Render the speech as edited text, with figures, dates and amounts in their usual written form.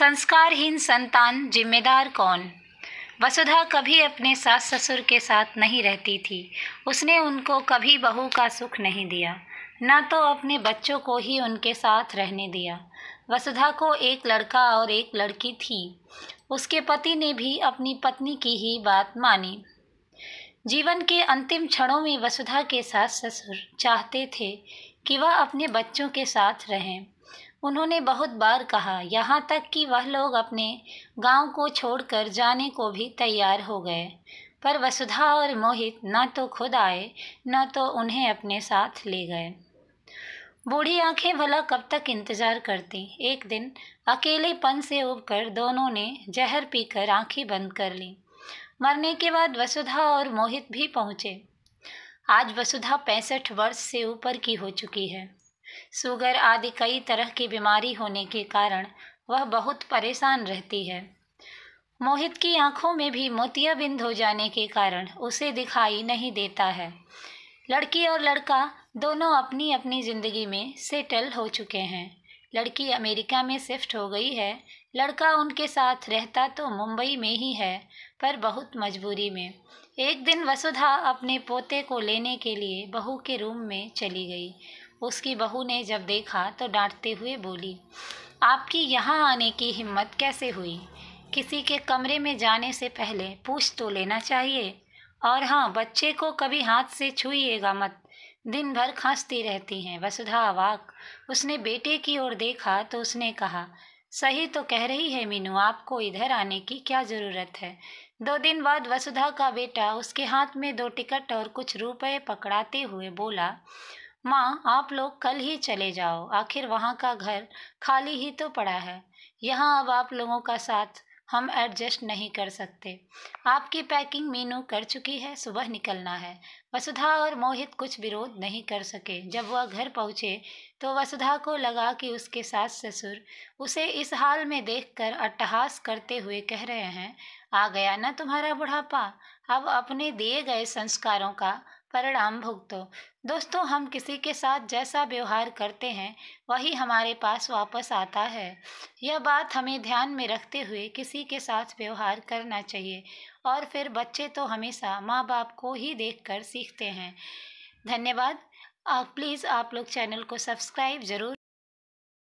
संस्कारहीन संतान जिम्मेदार कौन। वसुधा कभी अपने सास ससुर के साथ नहीं रहती थी। उसने उनको कभी बहू का सुख नहीं दिया, न तो अपने बच्चों को ही उनके साथ रहने दिया। वसुधा को एक लड़का और एक लड़की थी। उसके पति ने भी अपनी पत्नी की ही बात मानी। जीवन के अंतिम क्षणों में वसुधा के सास ससुर चाहते थे कि वह अपने बच्चों के साथ रहें। उन्होंने बहुत बार कहा, यहाँ तक कि वह लोग अपने गांव को छोड़कर जाने को भी तैयार हो गए, पर वसुधा और मोहित न तो खुद आए न तो उन्हें अपने साथ ले गए। बूढ़ी आंखें भला कब तक इंतजार करती। एक दिन अकेलेपन से उबकर दोनों ने जहर पीकर आंखें बंद कर लीं। मरने के बाद वसुधा और मोहित भी पहुँचे। आज वसुधा 65 वर्ष से ऊपर की हो चुकी है। शुगर आदि कई तरह की बीमारी होने के कारण वह बहुत परेशान रहती है। मोहित की आंखों में भी मोतियाबिंद हो जाने के कारण उसे दिखाई नहीं देता है। लड़की और लड़का दोनों अपनी अपनी ज़िंदगी में सेटल हो चुके हैं। लड़की अमेरिका में शिफ्ट हो गई है। लड़का उनके साथ रहता तो मुंबई में ही है, पर बहुत मजबूरी में। एक दिन वसुधा अपने पोते को लेने के लिए बहू के रूम में चली गई। उसकी बहू ने जब देखा तो डांटते हुए बोली, आपकी यहाँ आने की हिम्मत कैसे हुई? किसी के कमरे में जाने से पहले पूछ तो लेना चाहिए। और हाँ, बच्चे को कभी हाथ से छूइएगा मत, दिन भर खांसती रहती हैं। वसुधा अवाक। उसने बेटे की ओर देखा तो उसने कहा, सही तो कह रही है मीनू, आपको इधर आने की क्या ज़रूरत है। 2 दिन बाद वसुधा का बेटा उसके हाथ में 2 टिकट और कुछ रुपए पकड़ाते हुए बोला, माँ, आप लोग कल ही चले जाओ, आखिर वहाँ का घर खाली ही तो पड़ा है। यहाँ अब आप लोगों का साथ हम एडजस्ट नहीं कर सकते। आपकी पैकिंग मीनू कर चुकी है, सुबह निकलना है। वसुधा और मोहित कुछ विरोध नहीं कर सके। जब वह घर पहुँचे तो वसुधा को लगा कि उसके सास ससुर उसे इस हाल में देखकर अट्टहास करते हुए कह रहे हैं, आ गया ना तुम्हारा बुढ़ापा, अब अपने दिए गए संस्कारों का परिणाम भुगतो। दोस्तों, हम किसी के साथ जैसा व्यवहार करते हैं वही हमारे पास वापस आता है। यह बात हमें ध्यान में रखते हुए किसी के साथ व्यवहार करना चाहिए। और फिर बच्चे तो हमेशा माँ बाप को ही देखकर सीखते हैं। धन्यवाद। प्लीज़ आप लोग चैनल को सब्सक्राइब ज़रूर